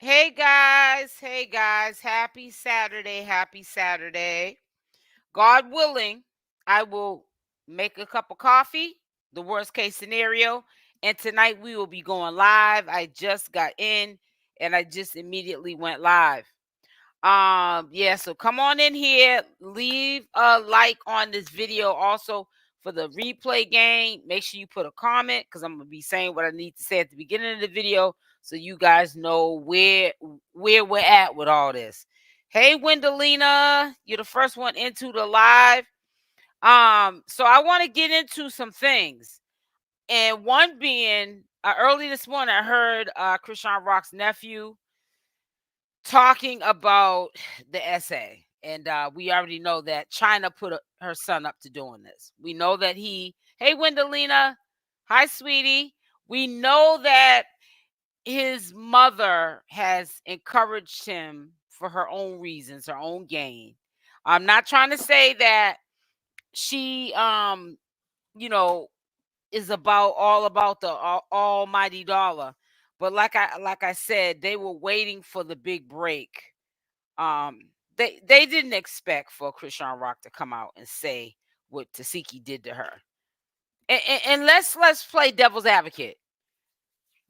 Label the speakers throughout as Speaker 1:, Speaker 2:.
Speaker 1: Hey guys, happy Saturday, happy Saturday. God willing, I will make a cup of coffee, the worst case scenario, and tonight we will be going live. I just got in and I just immediately went live. Yeah, so come on in here, leave a like on this video also for the replay game. Make sure you put a comment because I'm gonna be saying what I need to say at the beginning of the video so you guys know where we're at with all this. Hey Wendelina, you're the first one into the live. So I want to get into some things, and one being early this morning I heard Chrisean Rock's nephew talking about the essay. And we already know that China put her son up to doing this. We know that hey, Wendelina, hi, sweetie. We know that his mother has encouraged him for her own reasons, her own gain. I'm not trying to say that she, is all about the almighty dollar. But like I said, they were waiting for the big break. um they didn't expect for Chrisean Rock to come out and say what Tesehki did to her. And let's play devil's advocate.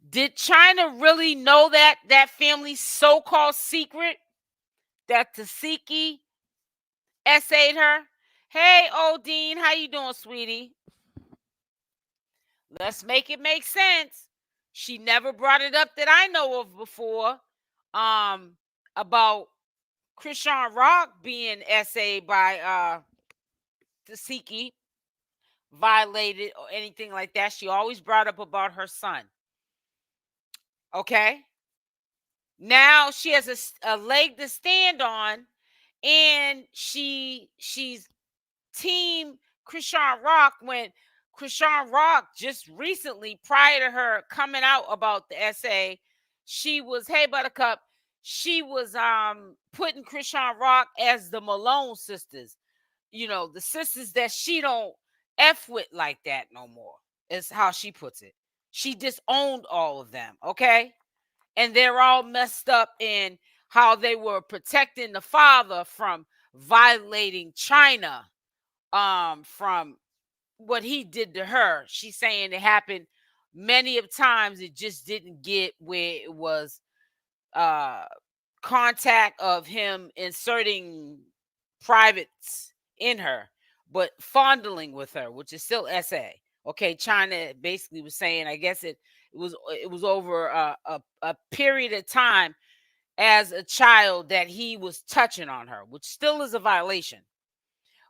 Speaker 1: Did China really know that family's so-called secret that Tesehki essayed her? Hey, Odine, how you doing, sweetie? Let's make it make sense. She never brought it up that I know of before, about Chrisean Rock being essayed by Tesehki, violated or anything like that. She always brought up about her son. Okay. Now she has a leg to stand on, and she's team Chrisean Rock when Chrisean Rock just recently, prior to her coming out about the essay, she was, hey Buttercup, she was putting Chrisean Rock as the Malone sisters. The sisters that she don't F with like that no more, is how she puts it. She disowned all of them, okay? And they're all messed up in how they were protecting the father from violating China, from what he did to her. She's saying it happened many of times. It just didn't get where it was contact of him inserting privates in her, but fondling with her, which is still SA. Okay, China basically was saying, I guess it was over a period of time as a child that he was touching on her, which still is a violation.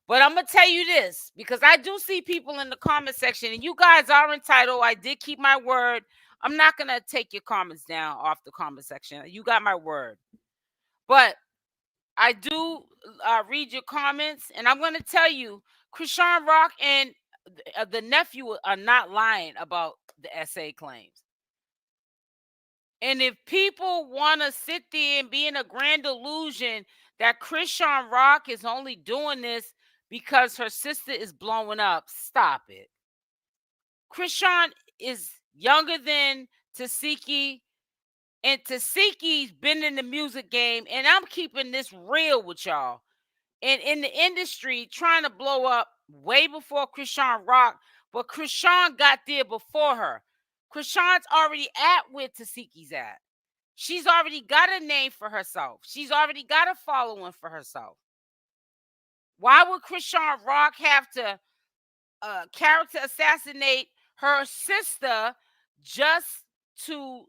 Speaker 1: But I'm gonna tell you this, because I do see people in the comment section, and you guys are entitled. I did keep my word. I'm not gonna take your comments down off the comment section. You got my word. But I do read your comments, and I'm going to tell you, Chrisean Rock and the nephew are not lying about the essay claims. And if people want to sit there and be in a grand illusion that Chrisean Rock is only doing this because her sister is blowing up, stop it. Chrisean is younger than Tesehki. And Tesehki's been in the music game, and I'm keeping this real with y'all. And in the industry, trying to blow up way before Chrisean Rock, but Chrisean got there before her. Chrisean's already at where Tesehki's at. She's already got a name for herself. She's already got a following for herself. Why would Chrisean Rock have to character assassinate her sister just to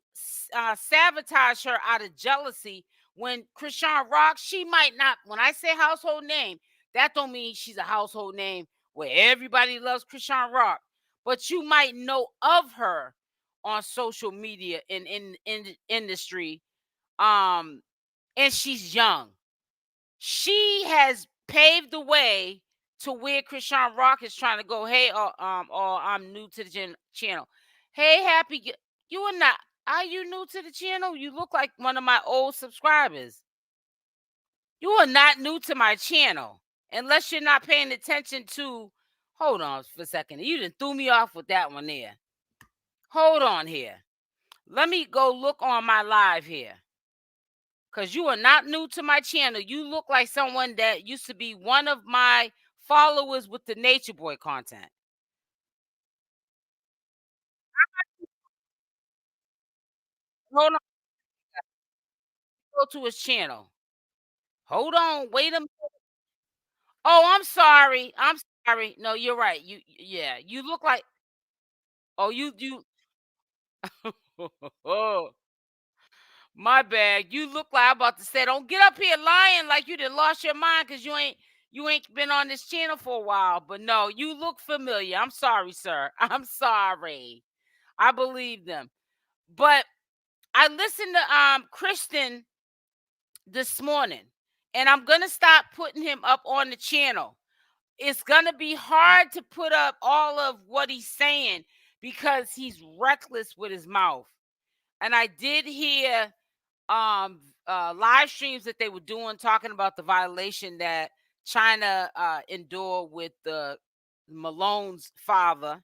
Speaker 1: sabotage her out of jealousy, when Chrisean Rock, she might not, when I say household name, that don't mean she's a household name where everybody loves Chrisean Rock, but you might know of her on social media in industry. And she's young. She has paved the way to where Chrisean Rock is trying to go. Hey, I'm new to the channel. Hey, you are not. Are you new to the channel? You look like one of my old subscribers. You are not new to my channel unless you're not paying attention to. Hold on for a second. You done threw me off with that one there. Hold on here. Let me go look on my live here. because you are not new to my channel. You look like someone that used to be one of my followers with the Nature Boy content. Hold on, go to his channel. Hold on, wait a minute. Oh, I'm sorry. I'm sorry. No, you're right. Yeah, you look like. Oh, you. Oh, my bad. You look like I'm about to say, don't get up here lying like you done lost your mind because you ain't been on this channel for a while. But no, you look familiar. I'm sorry, sir. I'm sorry. I believe them. But I listened to Chrisean this morning, and I'm gonna stop putting him up on the channel. It's gonna be hard to put up all of what he's saying because he's reckless with his mouth. And I did hear live streams that they were doing talking about the violation that China endured with the Malone's father,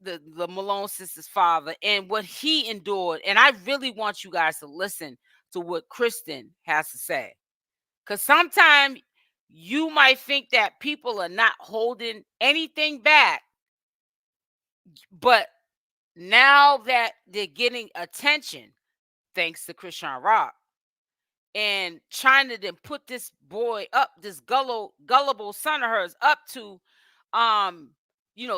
Speaker 1: the Malone sister's father, and what he endured. And I really want you guys to listen to what Chrisean has to say, because sometimes you might think that people are not holding anything back, but now that they're getting attention, thanks to CHRISSEAN, and China then put this boy up, this gullible son of hers up to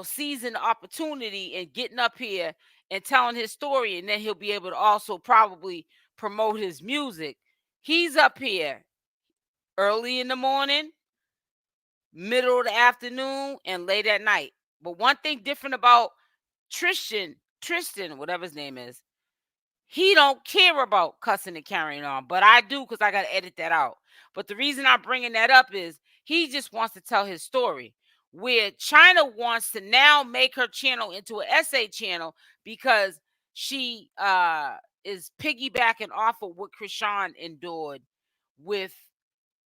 Speaker 1: seizing the opportunity and getting up here and telling his story, and then he'll be able to also probably promote his music. He's up here early in the morning, middle of the afternoon, and late at night. But one thing different about Tristan, whatever his name is, he don't care about cussing and carrying on, but I do, because I got to edit that out. But the reason I'm bringing that up is he just wants to tell his story, where China wants to now make her channel into an essay channel because she is piggybacking off of what Chrisean endured with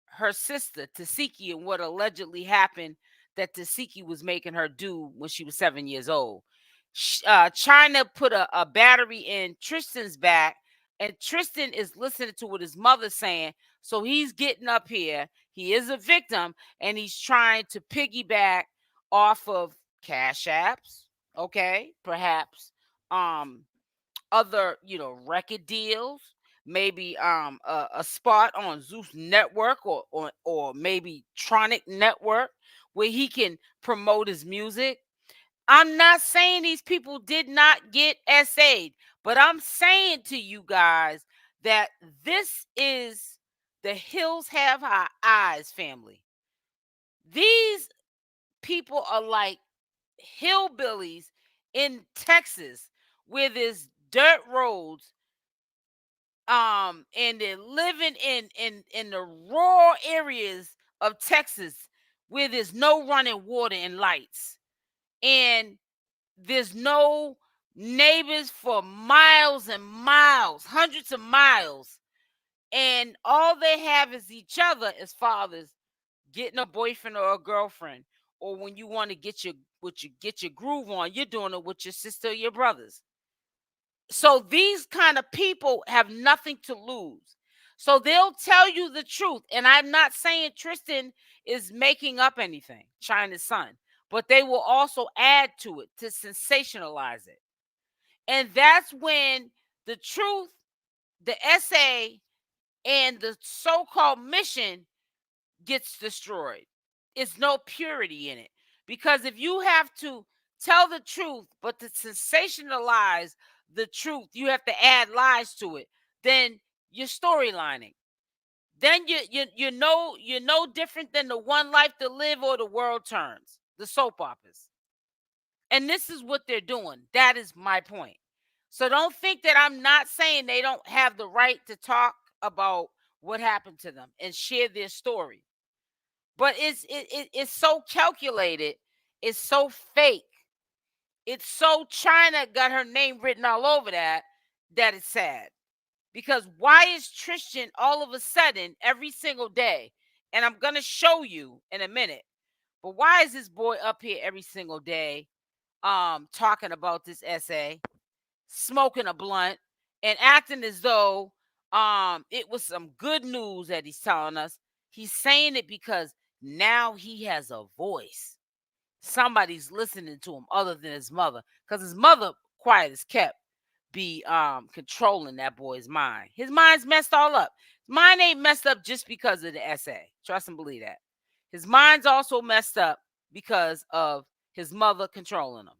Speaker 1: her sister Tesehki and what allegedly happened that Tesehki was making her do when she was 7 years old. China put a battery in Tristan's back, and Tristan is listening to what his mother's saying. So he's getting up here. He is a victim, and he's trying to piggyback off of cash apps. Okay, perhaps other record deals, maybe a spot on Zeus network, or maybe Tronic network, where he can promote his music. I'm not saying these people did not get SA'd, but I'm saying to you guys that this is the Hills Have Eyes family. These people are like hillbillies in Texas, where there's dirt roads, and they're living in the rural areas of Texas, where there's no running water and lights, and there's no neighbors for miles and miles, hundreds of miles, and all they have is each other as fathers getting a boyfriend or a girlfriend, or when you want to get your groove on, you're doing it with your sister or your brothers. So these kind of people have nothing to lose. So they'll tell you the truth. And I'm not saying Tristan is making up anything, China's son, but they will also add to it to sensationalize it. And that's when the truth, the essay, and the so-called mission gets destroyed. It's no purity in it. Because if you have to tell the truth, but to sensationalize the truth, you have to add lies to it, then you're storylining. Then you're no different than the One Life to Live or The World Turns, the soap operas. And this is what they're doing. That is my point. So don't think that I'm not saying they don't have the right to talk about what happened to them and share their story. But it's so calculated. It's so fake. It's so China got her name written all over that it's sad. Because why is Tristan all of a sudden every single day? And I'm going to show you in a minute. But why is this boy up here every single day talking about this essay, smoking a blunt, and acting as though It was some good news that he's telling us. He's saying it because now he has a voice. Somebody's listening to him other than his mother, because his mother, quiet as kept, be controlling that boy's mind. His mind's messed all up. Mine ain't messed up just because of the essay. Trust and believe that. His mind's also messed up because of his mother controlling him.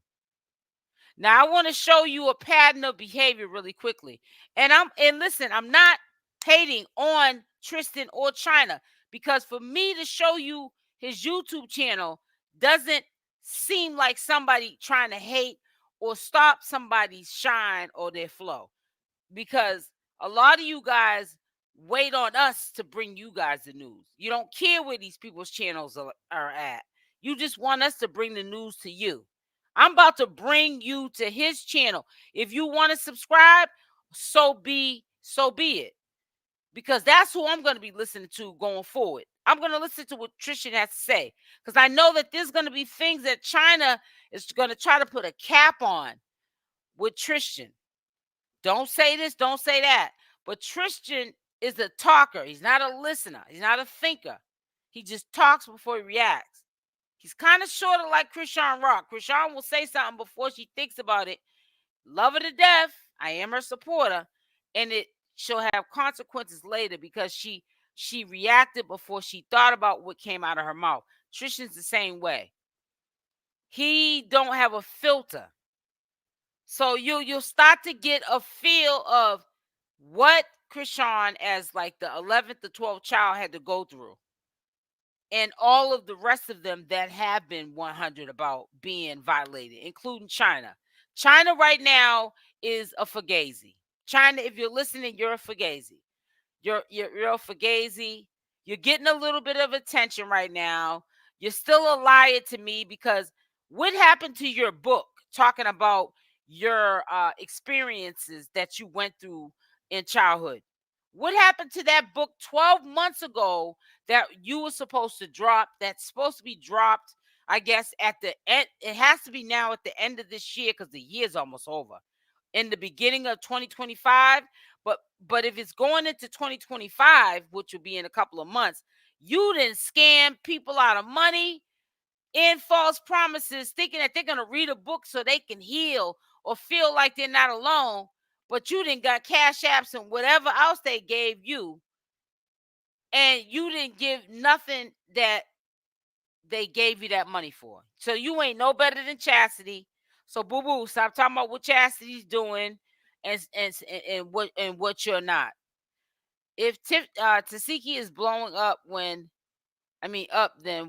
Speaker 1: Now I want to show you a pattern of behavior really quickly. And listen, I'm not hating on Tristan or China, because for me to show you his YouTube channel doesn't seem like somebody trying to hate or stop somebody's shine or their flow, because a lot of you guys wait on us to bring you guys the news. You don't care where these people's channels are at. You just want us to bring the news to you. I'm about to bring you to his channel. If you want to subscribe, so be it. Because that's who I'm going to be listening to going forward. I'm going to listen to what Chrisean has to say, because I know that there's going to be things that China is going to try to put a cap on with Chrisean. Don't say this, don't say that. But Chrisean is a talker. He's not a listener. He's not a thinker. He just talks before he reacts. He's kind of sort of like CHRISSEAN. Chrisean will say something before she thinks about it. Love her to death. I am her supporter. And she'll have consequences later because she reacted before she thought about what came out of her mouth. Chrisean's the same way. He don't have a filter. So you'll start to get a feel of what Chrisean, as like the 11th to 12th child, had to go through. And all of the rest of them that have been 100 about being violated, including China. China right now is a fugazi. China, if you're listening, you're a fugazi. You're a fugazi. You're getting a little bit of attention right now. You're still a liar to me, because what happened to your book talking about your experiences that you went through in childhood? What happened to that book 12 months ago that you were supposed to drop, that's supposed to be dropped, I guess, at the end? It has to be now at the end of this year, because the year's almost over. In the beginning of 2025. But if it's going into 2025, which will be in a couple of months, you didn't scam people out of money in false promises, thinking that they're going to read a book so they can heal or feel like they're not alone. But you didn't got cash apps and whatever else they gave you, and you didn't give nothing that they gave you that money for. So you ain't no better than Chasity. So boo boo, stop talking about what Chastity's doing and what you're not. If Tesehki is blowing up then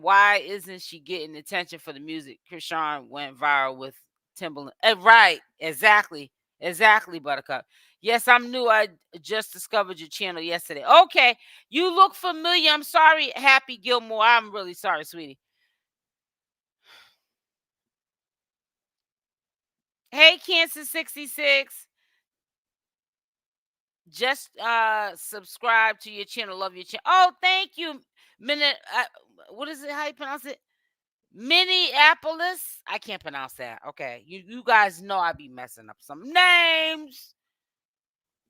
Speaker 1: why isn't she getting attention for the music? Chrisean went viral with Timbaland. Right, exactly, Buttercup. Yes, I'm new. I just discovered your channel yesterday. Okay, you look familiar. I'm sorry, Happy Gilmore. I'm really sorry, sweetie. Hey, Cancer 66. Just subscribe to your channel. Love your channel. Oh, thank you. What is it? How you pronounce it? Minneapolis. I can't pronounce that. Okay. You guys know I be messing up some names.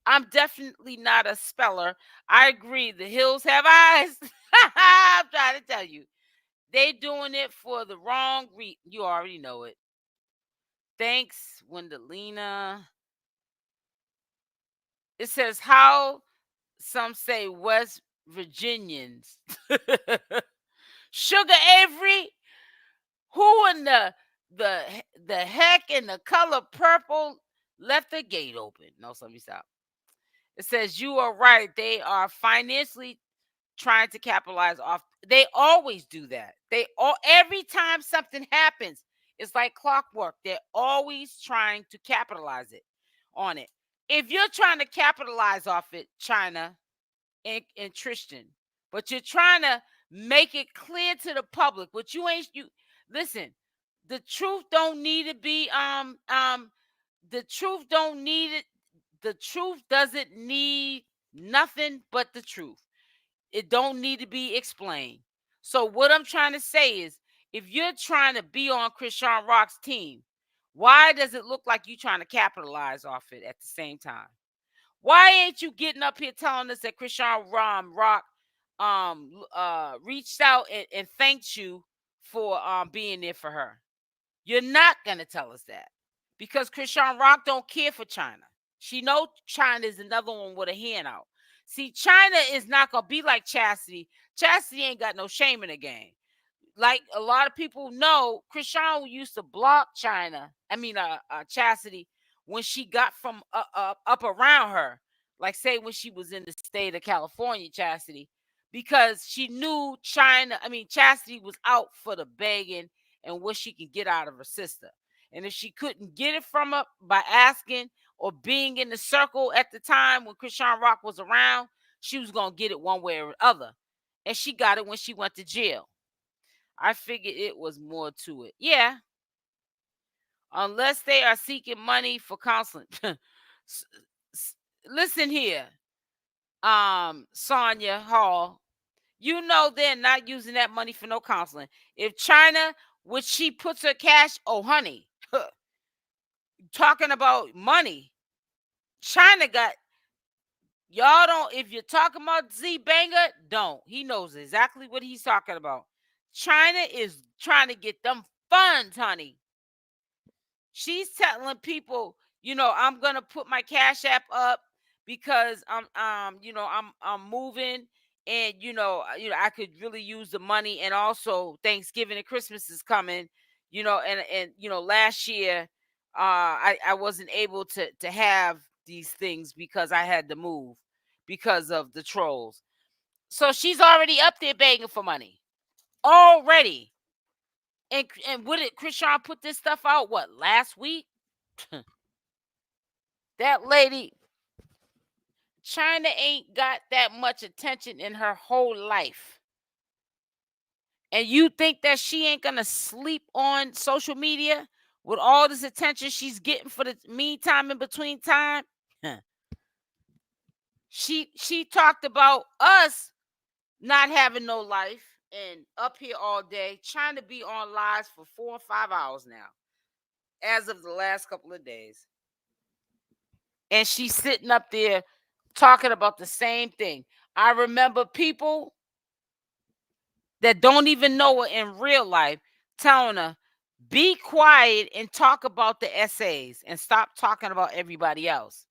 Speaker 1: I'm definitely not a speller. I agree. The hills have eyes. I'm trying to tell you. They doing it for the wrong reason. You already know it. Thanks, Wendelina. It says how some say West Virginians. Sugar Avery, who in the heck in the color purple left the gate open? No, let me stop. It says you are right. They are financially trying to capitalize off. They always do that. Every time something happens, it's like clockwork. They're always trying to capitalize on it. If you're trying to capitalize off it, China and Tristan, but you're trying to make it clear to the public, but you listen, the truth don't need to be the truth don't need it. The truth doesn't need nothing but the truth. It don't need to be explained. So what I'm trying to say is, if you're trying to be on ChriseanRock's team, why does it look like you're trying to capitalize off it at the same time? Why ain't you getting up here telling us that Chrisean Rock reached out and thanked you for being there for her? You're not gonna tell us that because Chrisean Rock don't care for China. She know China is another one with a hand out. See, China is not gonna be like Chasity. Chasity ain't got no shame in the game. Like a lot of people know, Chrisean used to block Chasity when she got from up around her. Like say when she was in the state of California, Chasity, because she knew Chasity was out for the begging and what she can get out of her sister. And if she couldn't get it from her by asking or being in the circle at the time when Chrisean Rock was around, she was gonna get it one way or the other. And she got it when she went to jail. I figured it was more to it. Yeah. Unless they are seeking money for counseling. Listen here, Sonia Hall. You know they're not using that money for no counseling. If China, which she puts her cash, oh honey, talking about money, China got y'all don't. If you're talking about Z Banger, don't. He knows exactly what he's talking about. China is trying to get them funds, honey. She's telling people, I'm gonna put my Cash App up because I'm moving and I could really use the money, and also Thanksgiving and Christmas is coming, and last year I wasn't able to have these things because I had to move because of the trolls. So she's already up there begging for money already. And what did Chrisean put this stuff out? What, last week? That lady, China ain't got that much attention in her whole life. And you think that she ain't gonna sleep on social media with all this attention she's getting for the meantime in between time? She talked about us not having no life and up here all day, trying to be on lives for 4 or 5 hours now, as of the last couple of days. And she's sitting up there talking about the same thing. I remember people that don't even know her in real life telling her, be quiet and talk about the essays and stop talking about everybody else.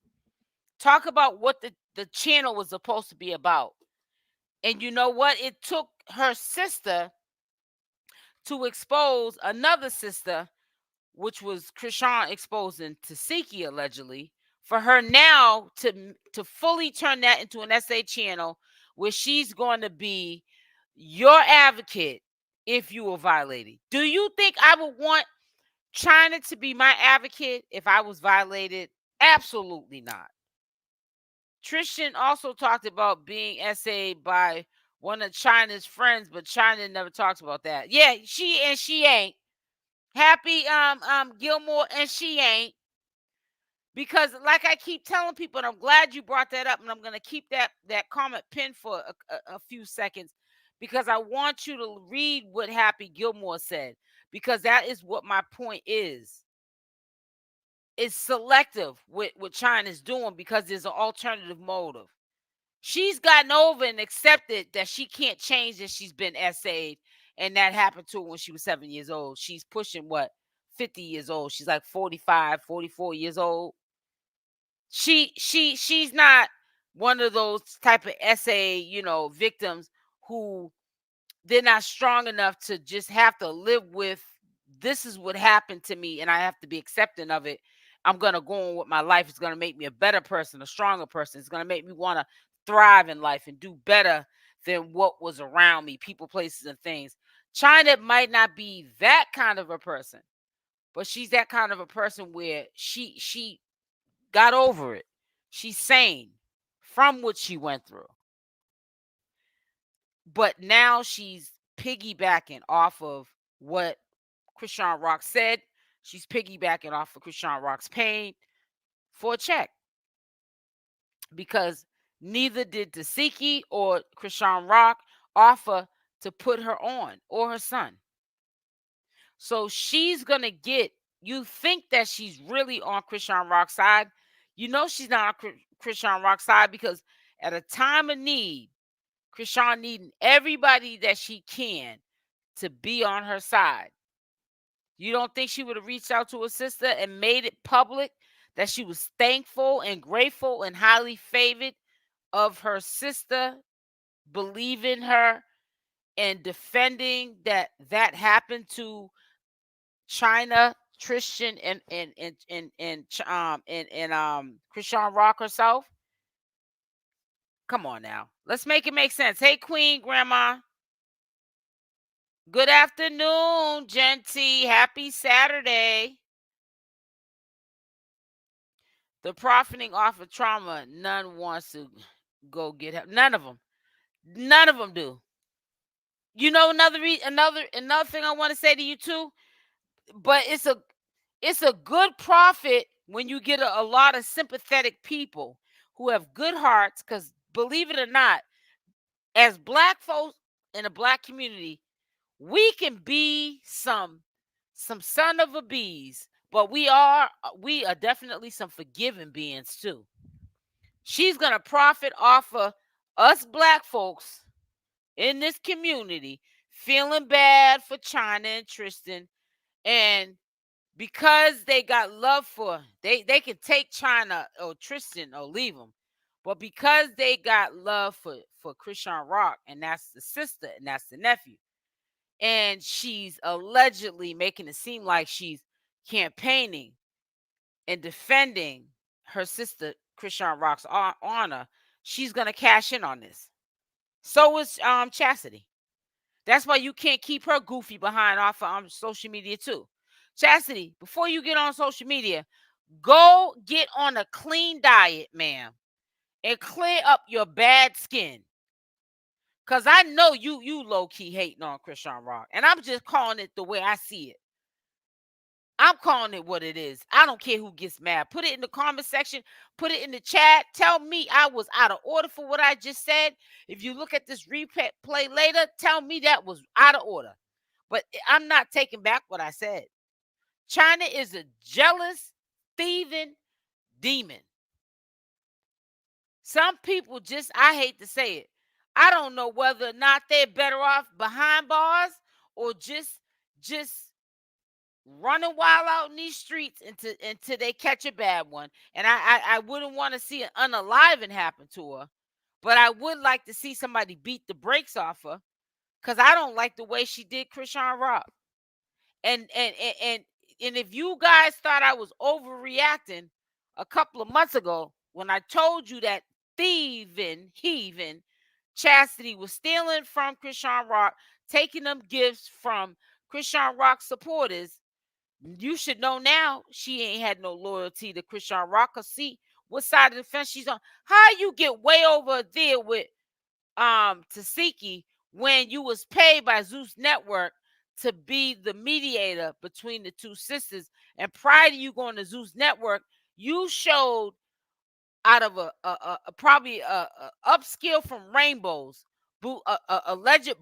Speaker 1: Talk about what the channel was supposed to be about. And you know what? It took her sister to expose another sister, which was Chrisean exposing Tesehki allegedly, for her now to fully turn that into an essay channel where she's going to be your advocate if you were violated. Do you think I would want China to be my advocate if I was violated? Absolutely not. Chrisean also talked about being essayed by one of China's friends, but China never talks about that. Yeah, she ain't. Happy Gilmore, and she ain't. Because like I keep telling people, and I'm glad you brought that up, and I'm going to keep that comment pinned for a few seconds, because I want you to read what Happy Gilmore said, because that is what my point is. It's selective with what China's doing because there's an alternative motive. She's gotten over and accepted that she can't change that she's been essayed, and that happened to her when she was 7 years old. She's pushing 50 years old. She's like 45, 44 years old. She's not one of those type of essay, victims who they're not strong enough to just have to live with, this is what happened to me and I have to be accepting of it. I'm going to go on with my life. It's going to make me a better person, a stronger person. It's going to make me want to thrive in life and do better than what was around me, people, places, and things. China might not be that kind of a person, but she's that kind of a person where she got over it. She's sane from what she went through. But now she's piggybacking off of what Chrisean Rock said. She's piggybacking off of Chrisean Rock's pain for a check. Because neither did Tesehki or Chrisean Rock offer to put her on, or her son. So she's going to get, you think that she's really on Chrisean Rock's side. You know she's not on Chrisean Rock's side, because at a time of need, Chrisean needing everybody that she can to be on her side. You don't think she would have reached out to her sister and made it public that she was thankful and grateful and highly favored of her sister believing her and defending that happened to China, Chrisean, and Chrisean Rock herself? Come on now. Let's make it make sense. Hey, Queen Grandma. Good afternoon, Genty. Happy Saturday. The profiting off of trauma, none wants to go get help. None of them. None of them do. You know, another thing I want to say to you too, but it's a good profit when you get a lot of sympathetic people who have good hearts, because believe it or not, as Black folks in a Black community, we can be some son of a bees, but we are definitely some forgiving beings too. She's gonna profit off of us Black folks in this community feeling bad for China and Tristan, and because they got love for, they can take China or Tristan or leave them, but because they got love for Chrisean Rock, and that's the sister and that's the nephew, and she's allegedly making it seem like she's campaigning and defending her sister Chrisean Rock's honor, she's gonna cash in on this. So is Chasity. That's why you can't keep her goofy behind off of social media too. Chasity, before you get on social media, go get on a clean diet, ma'am, and clear up your bad skin. Cause I know you low-key hating on Chrisean Rock. And I'm just calling it the way I see it. I'm calling it what it is. I don't care who gets mad. Put it in the comment section. Put it in the chat. Tell me I was out of order for what I just said. If you look at this replay later, tell me that was out of order. But I'm not taking back what I said. China is a jealous, thieving demon. Some people just, I hate to say it, I don't know whether or not they're better off behind bars or just running wild out in these streets until they catch a bad one. And I wouldn't want to see an unaliving happen to her, but I would like to see somebody beat the brakes off her, because I don't like the way she did Chrisean Rock. And if you guys thought I was overreacting a couple of months ago when I told you that heathen Chasity was stealing from Chrisean Rock, taking them gifts from Chrisean Rock supporters, you should know now she ain't had no loyalty to Chrisean Rock. Cause see what side of the fence she's on. How you get way over there with Tesehki when you was paid by Zeus Network to be the mediator between the two sisters, and prior to you going to Zeus Network, you showed out of a probably a upskill from Rainbows, alleged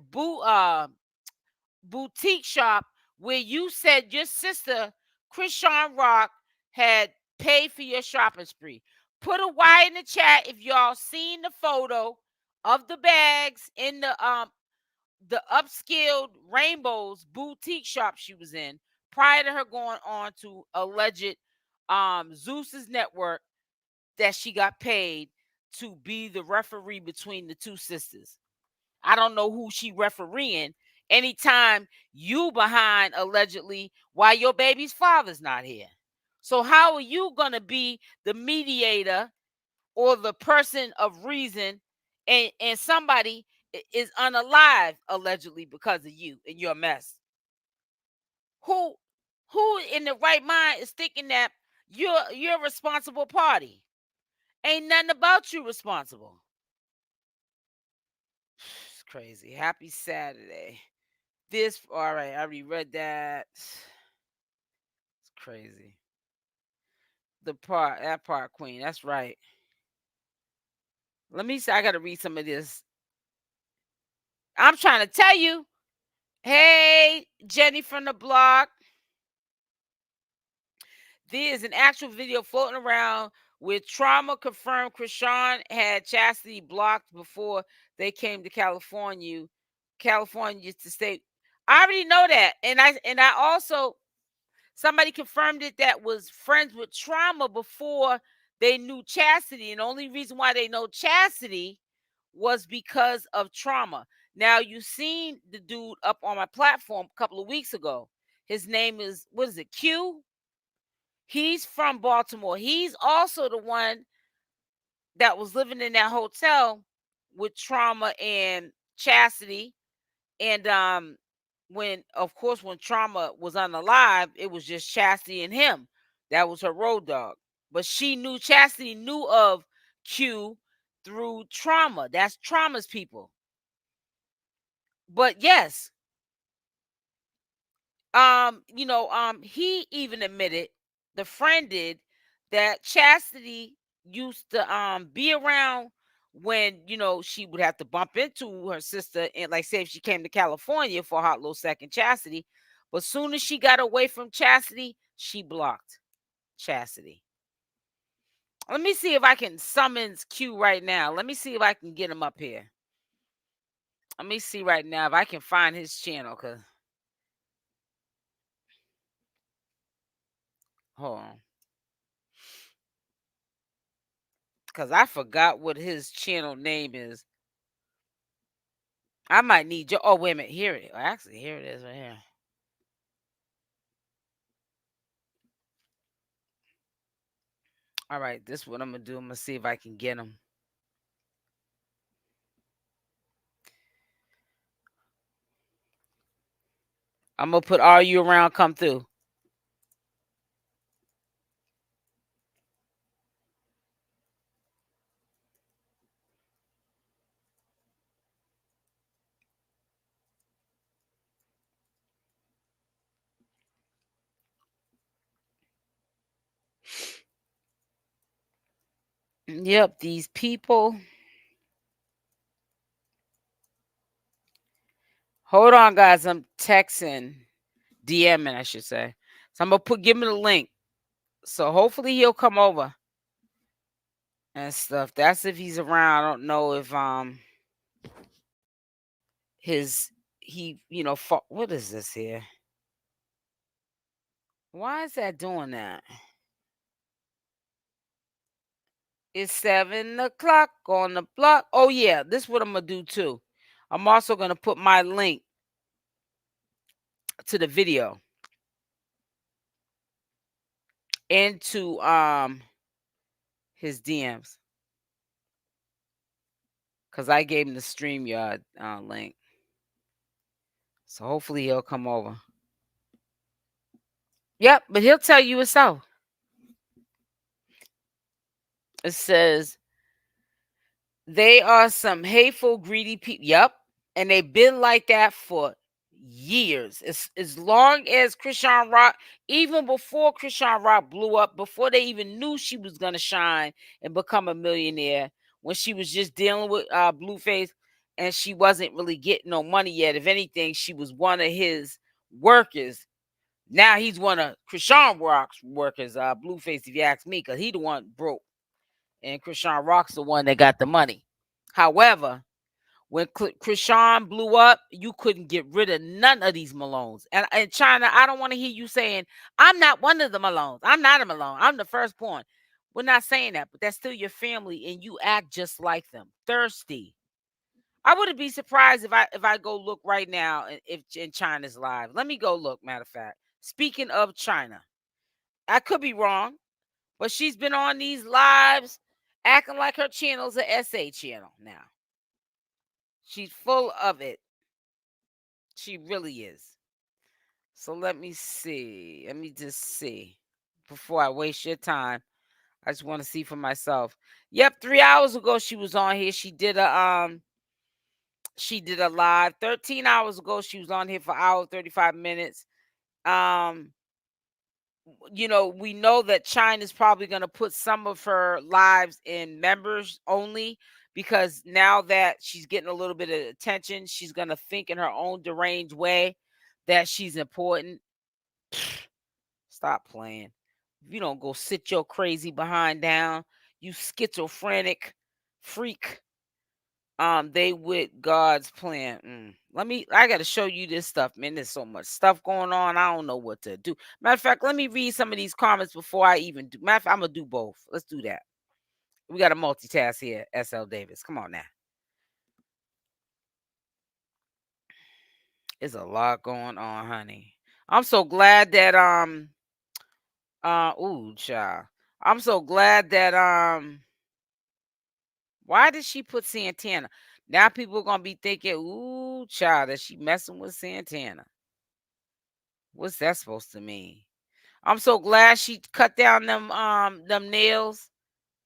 Speaker 1: boutique shop, where you said your sister Chrisean Rock had paid for your shopping spree. Put a Y in the chat if y'all seen the photo of the bags in the upskilled Rainbows boutique shop she was in prior to her going on to alleged Zeus's network, that she got paid to be the referee between the two sisters. I don't know who she refereeing anytime you behind allegedly while your baby's father's not here. So how are you going to be the mediator or the person of reason, and somebody is unalive allegedly because of you and your mess? Who in the right mind is thinking that you're a responsible party? Ain't nothing about you responsible. It's crazy. Happy Saturday. All right, I already read that. It's crazy. That part, Queen. That's right. Let me see. I got to read some of this. I'm trying to tell you. Hey, Jenny from the block. There is an actual video floating around With trauma confirmed, Chrisean had Chasity blocked before they came to California to stay. I already know that, and I also, somebody confirmed it that was friends with trauma before they knew Chasity, and the only reason why they know Chasity was because of trauma. Now, you seen the dude up on my platform a couple of weeks ago. His name is, what is it, Q? He's from Baltimore. He's also the one that was living in that hotel with trauma and Chasity. And when, of course, when trauma was unalive, it was just Chasity and him. That was her road dog. But Chasity knew of Q through trauma. That's trauma's people. But yes, he even admitted, the friend did, that Chasity used to be around when she would have to bump into her sister, and like say if she came to California for a hot little second, Chasity. But soon as she got away from Chasity, she blocked Chasity. Let me see if I can summons Q right now. Let me see if I can get him up here. Let me see right now if I can find his channel, cause hold on. Because I forgot what his channel name is. I might need you. Oh, wait a minute. Here it is. Actually, here it is right here. All right. This is what I'm going to do. I'm going to see if I can get him. I'm going to put Are You Around come through. Yep, these people. Hold on, guys. I'm texting, DMing, I should say. So I'm going to give him the link. So hopefully he'll come over and stuff. That's if he's around. I don't know if what is this here? Why is that doing that? It's 7 o'clock on the block. Oh, yeah. This is what I'm going to do, too. I'm also going to put my link to the video into his DMs. Because I gave him the StreamYard link. So hopefully he'll come over. Yep, but he'll tell you himself. It says, they are some hateful, greedy people. Yep. And they've been like that for years. As long as ChriseanRock, even before ChriseanRock blew up, before they even knew she was going to shine and become a millionaire, when she was just dealing with Blueface and she wasn't really getting no money yet. If anything, she was one of his workers. Now he's one of ChriseanRock's workers, Blueface, if you ask me, because he the one broke. And ChriseanRock's the one that got the money. However, when Chrisean blew up, you couldn't get rid of none of these Malones. And in China, I don't want to hear you saying, I'm not one of the Malones. I'm not a Malone. I'm the firstborn. We're not saying that, but that's still your family, and you act just like them. Thirsty. I wouldn't be surprised if I go look right now if in China's live. Let me go look, matter of fact. Speaking of China, I could be wrong, but she's been on these lives acting like her channel's a SA channel now. She's full of it. She really is. So let me see. Let me just see. Before I waste your time, I just want to see for myself. Yep, 3 hours ago she was on here. She did a live. 13 hours ago she was on here for an hour 35 minutes. We know that China's probably going to put some of her lives in members only, because now that she's getting a little bit of attention, she's going to think in her own deranged way that she's important. Stop playing. If you don't go sit your crazy behind down, you schizophrenic freak. They with God's plan. I gotta show you this stuff, man. There's so much stuff going on. I don't know what to do. Matter of fact, let me read some of these comments before I even do. Matter of fact, I'm gonna do both. Let's do that. We got to multitask here, SL Davis. Come on now. There's a lot going on, honey. I'm so glad that ooh, child. I'm so glad that why did she put Santana? Now people are gonna be thinking, ooh, child, that she messing with Santana. What's that supposed to mean? I'm so glad she cut down them nails.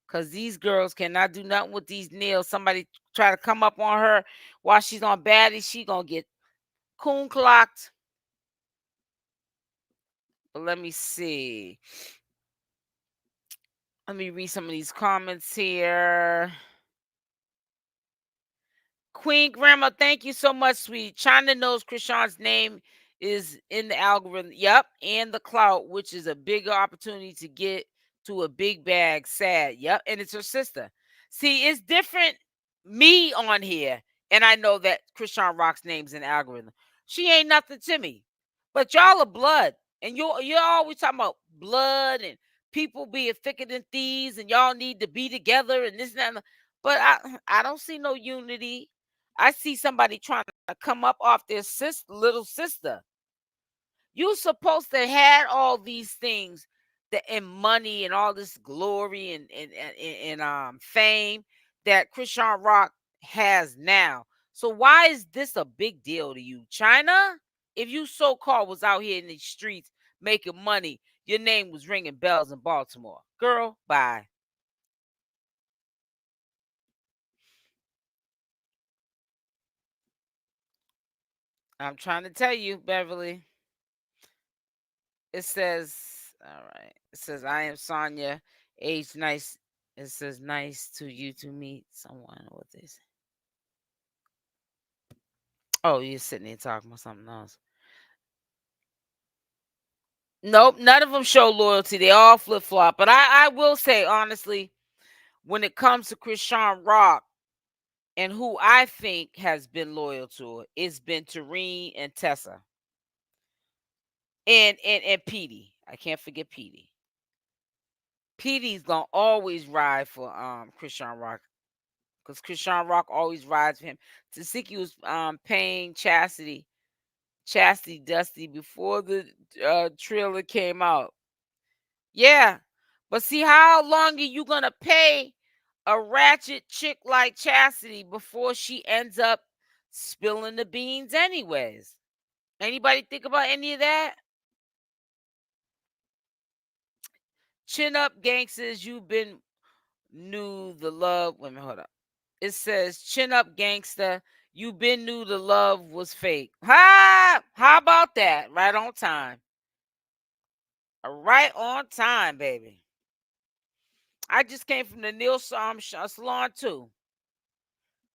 Speaker 1: Cause these girls cannot do nothing with these nails. Somebody try to come up on her while she's on baddie, she gonna get coon clocked. But let me see. Let me read some of these comments here. Queen Grandma, thank you so much, sweetie. China knows Chrisean's name is in the algorithm. Yep, and the clout, which is a bigger opportunity to get to a big bag. Sad. Yep, and it's her sister. See, it's different. Me on here, and I know that Chrisean Rock's name's in the algorithm. She ain't nothing to me, but y'all are blood, and you're always talking about blood and people being thicker than thieves, and y'all need to be together and this and that. But I don't see no unity. I see somebody trying to come up off their little sister. You supposed to had all these things that and money and all this glory and fame that Chrisean Rock has now. So why is this a big deal to you, China? If you so-called was out here in the streets making money, your name was ringing bells in Baltimore. Girl, bye. I'm trying to tell you, Beverly. It says, all right. It says, I am Sonya, age nice. It says, nice to you to meet someone with this. Oh, you're sitting there talking about something else. Nope, none of them show loyalty. They all flip flop. But I will say, honestly, when it comes to Chrisean Rock and who I think has been loyal to it, it's been 𝗪𝗛 and Tessa. And Petey. I can't forget Petey. Petey's gonna always ride for Chrisean Rock because Chrisean Rock always rides for him. Tesehki was paying Chasity Dusty before the trailer came out. Yeah, but see, how long are you gonna pay a ratchet chick like Chasity before she ends up spilling the beans, anyways? Anybody think about any of that? Chin up, gangsters. You've been knew the love. Wait a minute, hold up. It says, chin up, gangster. You been knew the love was fake. Ha! How about that? Right on time. Right on time, baby. I just came from the nail salon too.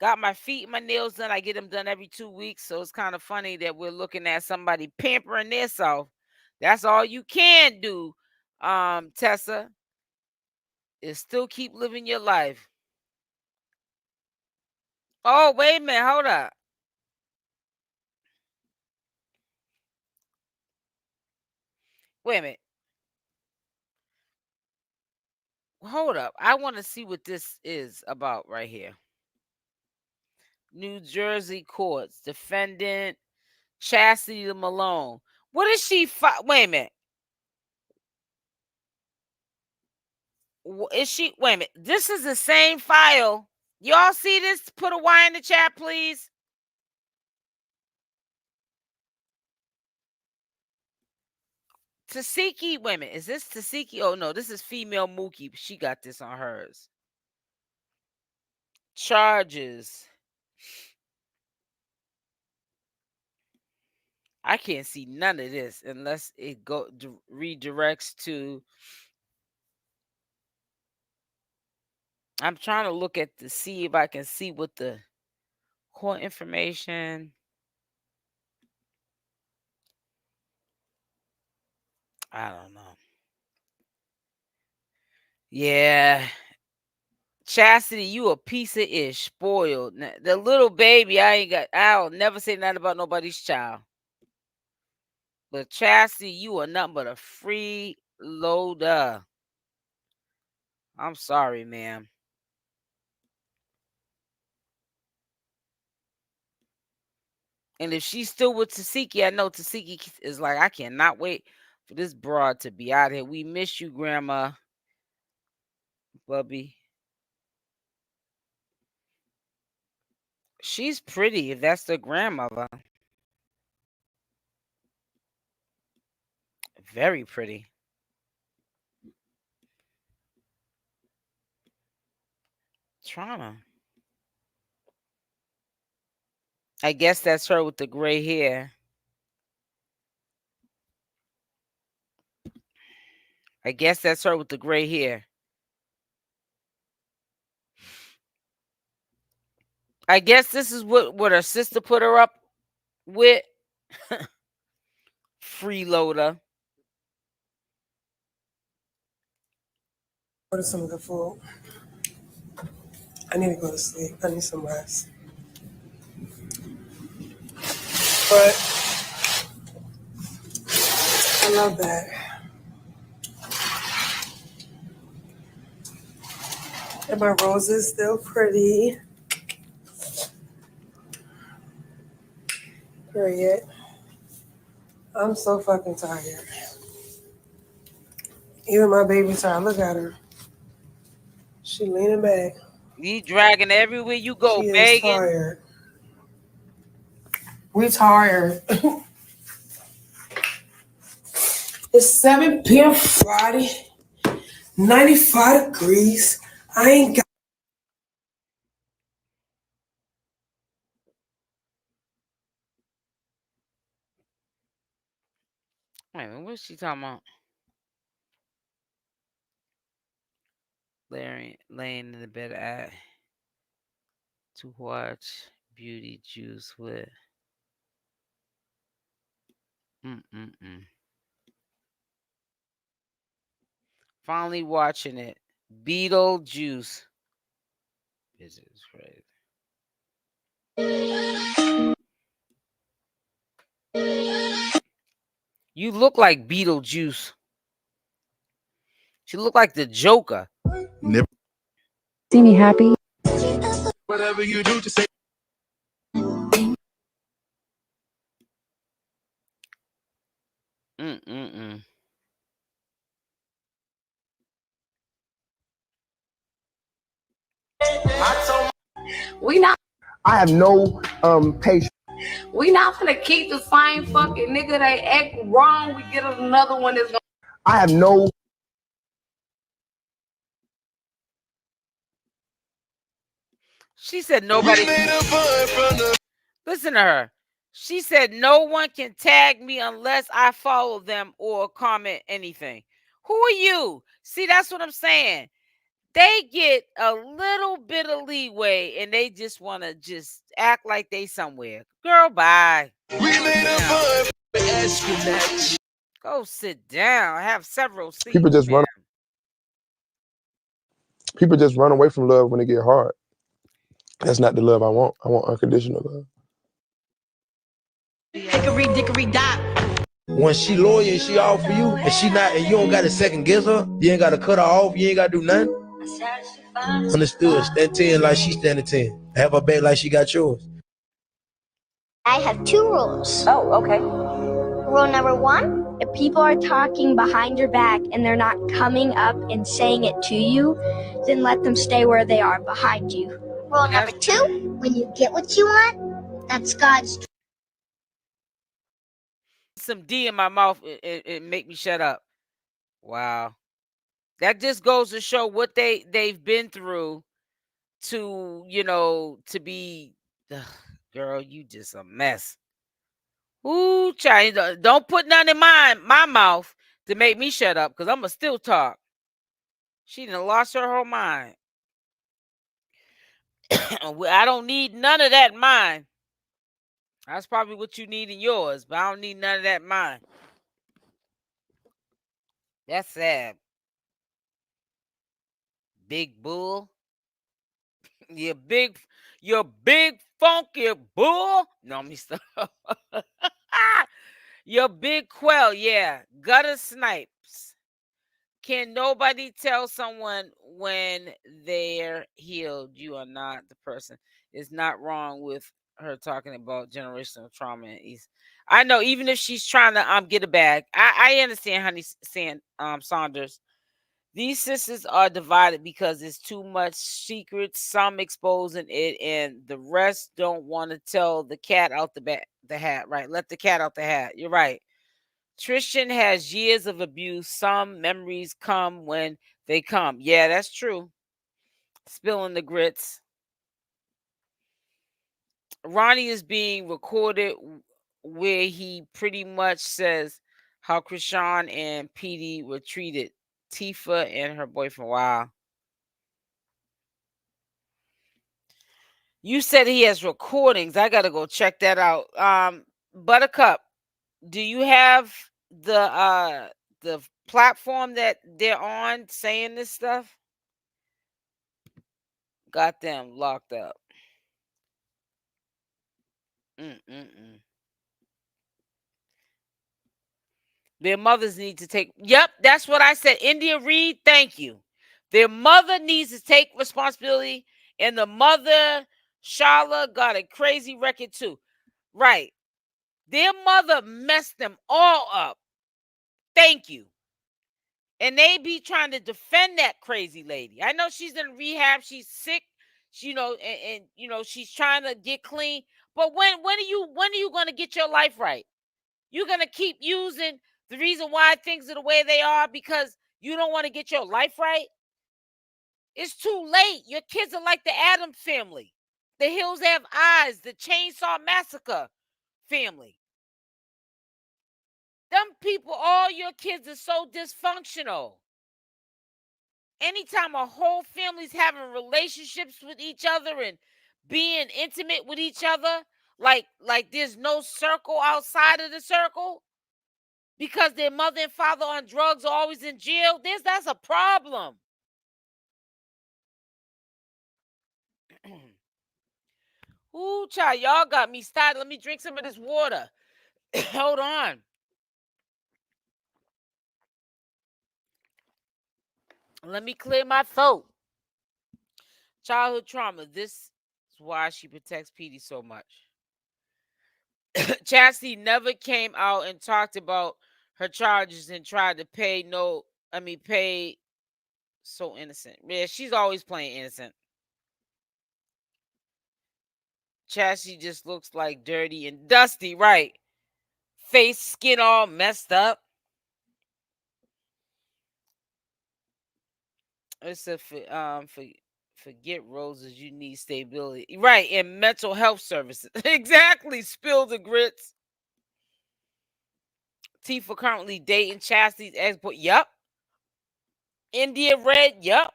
Speaker 1: Got my feet and my nails done. I get them done every 2 weeks. So it's kind of funny that we're looking at somebody pampering themselves. That's all you can do, Tessa, is still keep living your life. Oh, wait a minute. Hold up. Wait a minute. Hold up. I want to see what this is about right here. New Jersey courts. Defendant Chasity Malone. What is she? Wait a minute. Is she? Wait a minute. This is the same file. Y'all see this? Put a Y in the chat, please. Tesehki. Wait a minute. Is this Tesehki? Oh, no. This is female Mookie. She got this on hers. Charges. I can't see none of this unless it redirects to. I'm trying to look at to see if I can see what the court information. I don't know. Yeah. Chasity, you a piece of ish, spoiled. The little baby, I'll never say nothing about nobody's child. But Chasity, you are nothing but a freeloader. I'm sorry, ma'am. And if she's still with Tesehki, I know Tesehki is like, I cannot wait for this broad to be out here. We miss you, Grandma. Bubby. She's pretty if that's the grandmother. Very pretty. Trauma. I guess that's her with the gray hair. I guess that's her with the gray hair. I guess this is what her sister put her up with. Freeloader.
Speaker 2: Order some of the food. I need to go to sleep. I need some rest. But I love that. And my rose is still pretty. Period. I'm so fucking tired. Even my baby tired. Look at her. She leaning back.
Speaker 1: You dragging everywhere you go,
Speaker 2: She is
Speaker 1: begging.
Speaker 2: tired. We tired. It's 7 p.m. Friday. 95 degrees. I ain't got.
Speaker 1: Wait a minute, what's she talking about? Laying in the bed to watch Beauty Juice with. Finally watching it. Beetlejuice. This is crazy. You look like Beetlejuice. She look like the Joker.
Speaker 3: Never
Speaker 4: see me happy.
Speaker 3: Whatever you do, just say.
Speaker 4: We not.
Speaker 5: I have no patience.
Speaker 4: We not gonna keep the same fucking nigga that act wrong. We get another one that's gonna.
Speaker 5: I have no.
Speaker 1: She said nobody. Listen to her. She said no one can tag me unless I follow them or comment anything. Who are you? See, that's what I'm saying. They get a little bit of leeway and they just want to just act like they somewhere. Girl, bye. Go sit down. I have several seats.
Speaker 5: People just run. People just run away from love when it get hard. That's not the love I want. I want unconditional love.
Speaker 6: Dickory dot. When she loyal and she all for you, and she not, and you don't gotta second guess her, you ain't gotta cut her off, you ain't gotta do nothing. Understood. Stand 10 like she standing 10. Have her back like she got yours.
Speaker 7: I have 2 rules.
Speaker 4: Oh, okay.
Speaker 7: Rule number 1, if people are talking behind your back and they're not coming up and saying it to you, then let them stay where they are behind you. Rule number 2, when you get what you want, that's God's.
Speaker 1: Some D in my mouth it make me shut up. Wow. That just goes to show what they've been through to, to be, girl, you just a mess. Ooh, child, don't put none in my mouth to make me shut up, because I'm going to still talk. She done lost her whole mind. I don't need none of that in mine. That's probably what you need in yours, but I don't need none of that in mine. That's sad. big bull. You big funky bull. No, me stop. Your big quail, yeah. Gutter snipes. Can nobody tell someone when they're healed? You are not the person. It's not wrong with her talking about generational trauma and East. I know, even if she's trying to get it back. I understand, honey, saying Saunders. These sisters are divided because it's too much secrets, some exposing it, and the rest don't want to tell the cat out the hat, right? Let the cat out the hat. You're right. Chrisean has years of abuse. Some memories come when they come. Yeah, that's true. Spilling the grits. Ronny is being recorded where he pretty much says how Chrisean and PD were treated. Tifa and her boyfriend. Wow. You said he has recordings. I gotta go check that out. Buttercup, do you have the platform that they're on saying this stuff? Got them locked up. Mm-mm-mm. Their mothers need to take. Yep, that's what I said. India Reed, thank you. Their mother needs to take responsibility, and the mother, Shala, got a crazy record too. Right. Their mother messed them all up. Thank you. And they be trying to defend that crazy lady. I know she's in rehab. She's sick. She, and she's trying to get clean. But when are you gonna get your life right? You're gonna keep using the reason why things are the way they are because you don't want to get your life right? It's too late. Your kids are like the Addams family, the Hills Have Eyes, the Chainsaw Massacre family. Them people, all your kids are so dysfunctional. Anytime a whole family's having relationships with each other and being intimate with each other, like there's no circle outside of the circle because their mother and father on drugs are always in jail, that's a problem. Ooh, child, y'all got me started. Let me drink some of this water. Hold on. Let me clear my throat. Childhood trauma. This is why she protects Petey so much. Chasity never came out and talked about her charges and tried to pay so innocent. Yeah, she's always playing innocent. Chasity just looks like dirty and dusty, right? Face, skin all messed up. It's forget roses, you need stability. Right, and mental health services. Exactly. Spill the grits. Tifa currently dating Chastity's ex-boy. Yup. India Red. Yup.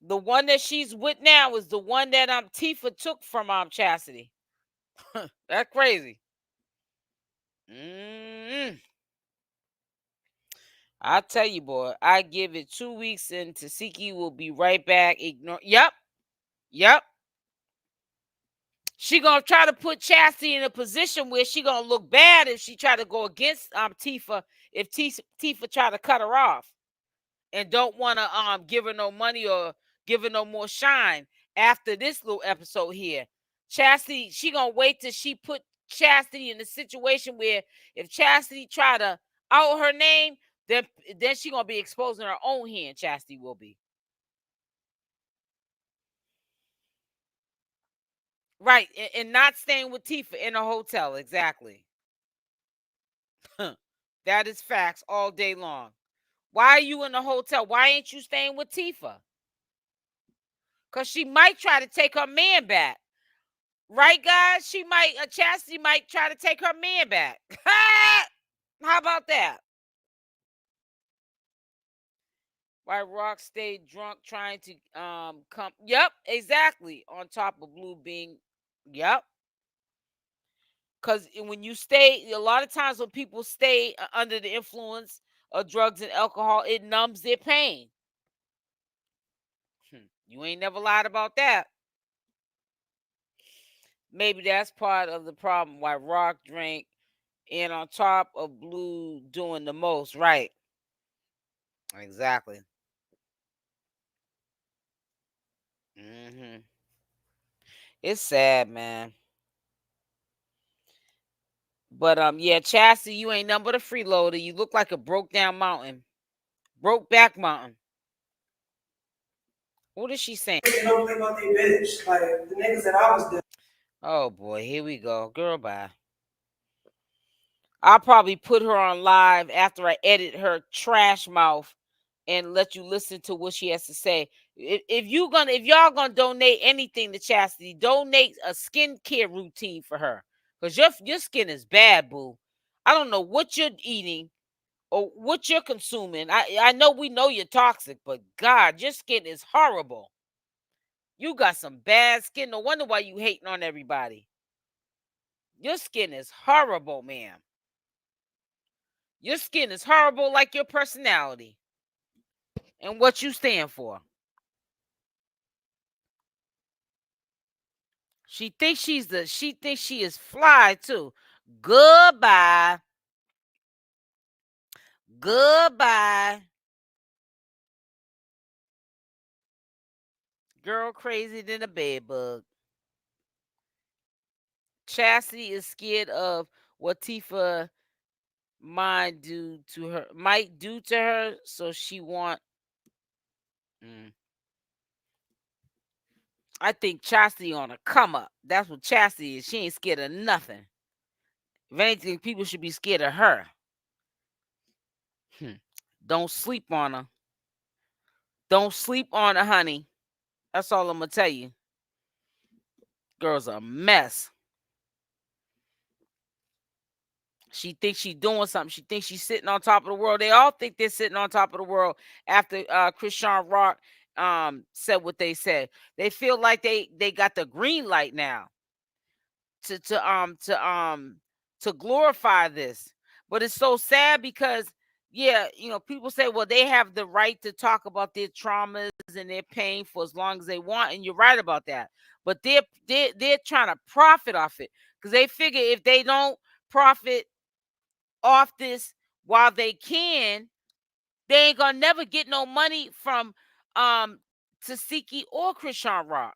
Speaker 1: The one that she's with now is the one that Tifa took from Chasity. That's crazy. I tell you, boy, I give it 2 weeks and Tesehki will be right back. Yep. She gonna try to put Chasity in a position where she gonna look bad if she try to go against Tifa. If Tifa try to cut her off and don't want to give her no money or give her no more shine after this little episode here. Chasity, she gonna wait till she put Chasity in a situation where if Chasity try to out her name, then she gonna be exposing her own hand. Chasity will be. Right, and not staying with Tifa in a hotel. Exactly. That is facts all day long. Why are you in the hotel? Why ain't you staying with Tifa? Because she might try to take her man back. Right, guys? Chasity might try to take her man back. How about that? Why Rock stayed drunk trying to come. Yep, exactly. On top of Blue being, yep. Because when you stay, a lot of times when people stay under the influence of drugs and alcohol, it numbs their pain. You ain't never lied about that. Maybe that's part of the problem why Rock drank and on top of Blue doing the most. Right. Exactly. It's sad, man. But yeah, Chasity, you ain't nothing but a freeloader. You look like a broke down mountain. Broke back mountain. What is she saying?
Speaker 2: They don't play about their bitch. Like the niggas that I was doing.
Speaker 1: Oh boy, here we go. Girl, bye. I'll probably put her on live after I edit her trash mouth and let you listen to what she has to say. If y'all gonna donate anything to Chasity, donate a skincare routine for her. Because your skin is bad, boo. I don't know what you're eating or what you're consuming. I know we know you're toxic, but God, your skin is horrible. You got some bad skin. No wonder why you hating on everybody. Your skin is horrible, ma'am. Your skin is horrible like your personality and what you stand for. She thinks she is fly too. Goodbye. Goodbye. Girl crazy than a bed bug. Chasity is scared of what Tifa might do to her, so she want. I think Chasity on a come up. That's what Chasity is. She ain't scared of nothing. If anything, people should be scared of her. Don't sleep on her. Don't sleep on her, honey. That's all I'm gonna tell you. Girl's a mess. She thinks she's doing something. She thinks she's sitting on top of the world. They all think they're sitting on top of the world after ChrISSEANrock said what they said. They feel like they got the green light now to glorify this. But it's so sad because people say, well, they have the right to talk about their traumas and their pain for as long as they want, and you're right about that. But they're trying to profit off it because they figure if they don't profit off this while they can, they ain't gonna never get no money from Tesehki or ChrISSEANrock.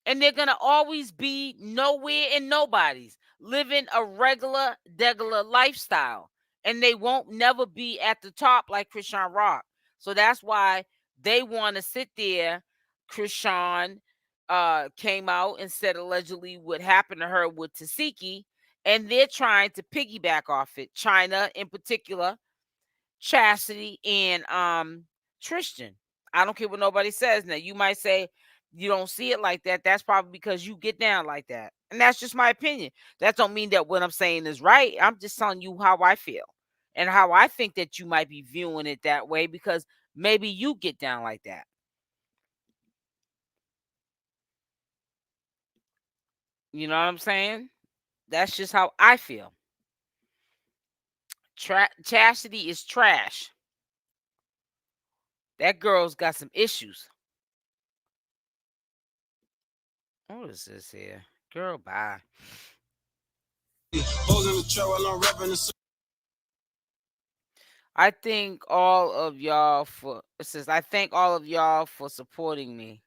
Speaker 1: And they're gonna always be nowhere and nobody's, living a regular lifestyle. And they won't never be at the top like ChrISSEANrock. So that's why they want to sit there. Chrisean came out and said allegedly what happened to her with Tesehki, and they're trying to piggyback off it. China in particular, Chasity, and Tristan. I don't care what nobody says. Now you might say you don't see it like that. That's probably because you get down like that. And that's just my opinion. That don't mean that what I'm saying is right. I'm just telling you how I feel and how I think that you might be viewing it that way because maybe you get down like that. You know what I'm saying? That's just how I feel. Chasity is trash. That girl's got some issues. What is this here? Girl, bye. I thank all of y'all for it says I thank all of y'all for supporting me.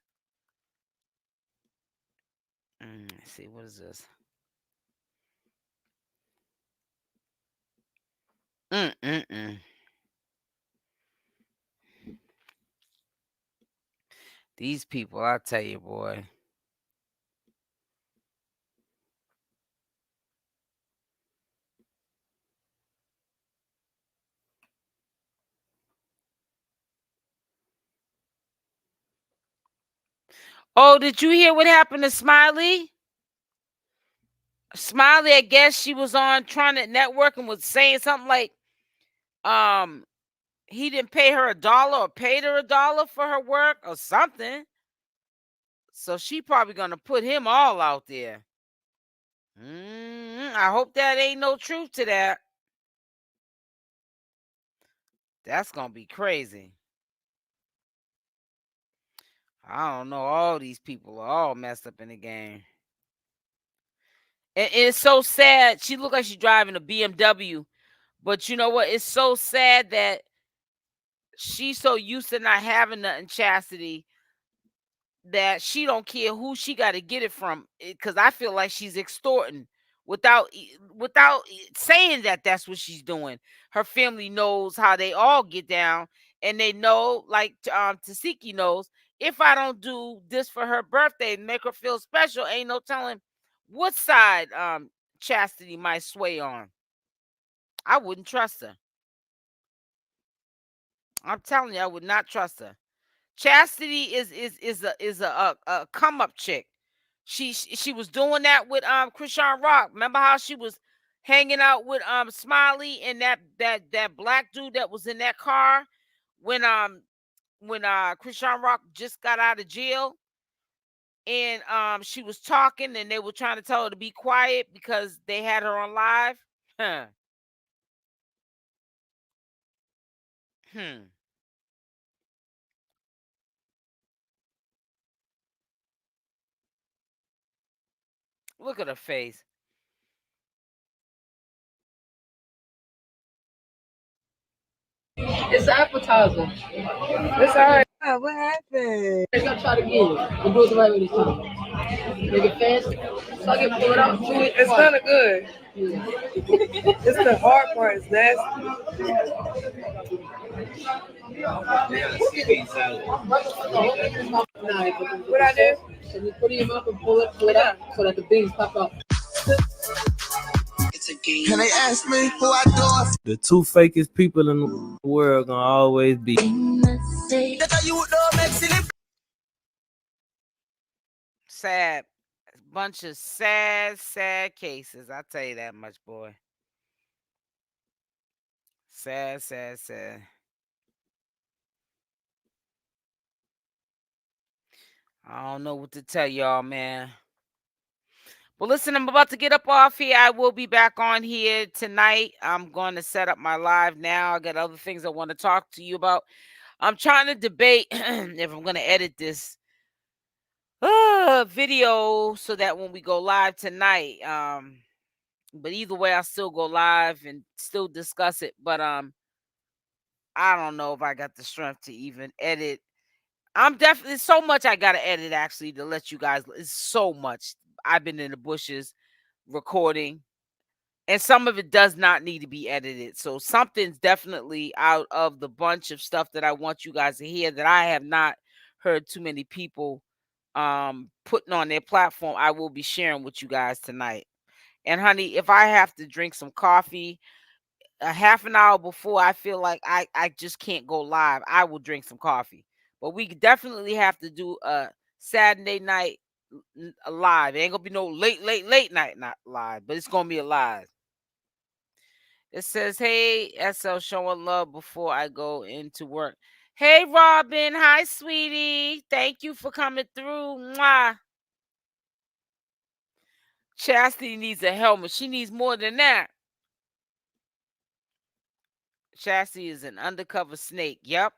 Speaker 1: Let's see, what is this? These people, I tell you, boy. Oh, did you hear what happened to Smiley? Smiley, I guess she was on trying to network and was saying something like, he didn't pay her $1 or paid her $1 for her work or something. So she probably gonna put him all out there. I hope that ain't no truth to that. That's gonna be crazy. I don't know. All these people are all messed up in the game. And it's so sad. She looked like she's driving a BMW. But you know what? It's so sad that she's so used to not having nothing, Chasity, that she don't care who she got to get it from. Because I feel like she's extorting without saying that that's what she's doing. Her family knows how they all get down, and they know, like Tesehki knows, if I don't do this for her birthday, make her feel special, ain't no telling what side Chasity might sway on. I wouldn't trust her. I'm telling you, I would not trust her. Chasity is a come up chick. She was doing that with CHRISSEAN. Remember how she was hanging out with Smiley and that black dude that was in that car when CHRISSEAN just got out of jail, and she was talking and they were trying to tell her to be quiet because they had her on live. Look at her face.
Speaker 4: It's an appetizer.
Speaker 2: It's all right. Oh, what happened?
Speaker 4: I gotta try it again. We'll do it the right way this time. Make it fast. So I can pull it out.
Speaker 2: It's kind of good. It's the hard part. It's nasty. What I do?
Speaker 4: So you put it in your mouth and pull it out so that the beans pop out.
Speaker 3: Can they ask me who I do it?
Speaker 8: The two fakest people in the world gonna always be.
Speaker 1: Sad. Bunch of sad cases. I tell you that much, boy. Sad. I don't know what to tell y'all, man. Well, listen, I'm about to get up off here. I will be back on here tonight. I'm going to set up my live now. I got other things I want to talk to you about. I'm trying to debate if I'm going to edit this video so that when we go live tonight, but either way, I'll still go live and still discuss it. But I don't know if I got the strength to even edit. I'm definitely so much I gotta edit actually to let you guys. It's so much. I've been in the bushes recording, and some of it does not need to be edited. So something's definitely out of the bunch of stuff that I want you guys to hear that I have not heard too many people putting on their platform. I will be sharing with you guys tonight. And honey, if I have to drink some coffee a half an hour before I feel like I just can't go live, I will drink some coffee. But we definitely have to do a Saturday night live. It ain't gonna be no late night not live, but it's gonna be a live. It says, hey, SL, showing love before I go into work. Hey, Robin. Hi, sweetie. Thank you for coming through. Mwah. Chastity needs a helmet. She needs more than that. Chastity is an undercover snake. Yep.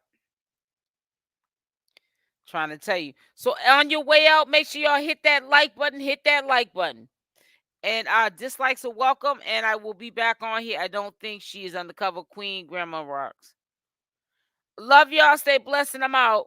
Speaker 1: Trying to tell you. So on your way out, make sure y'all hit that like button. Hit that like button. And dislikes are welcome. And I will be back on here. I don't think she is undercover queen. Grandma rocks. Love y'all. Stay blessed and I'm out.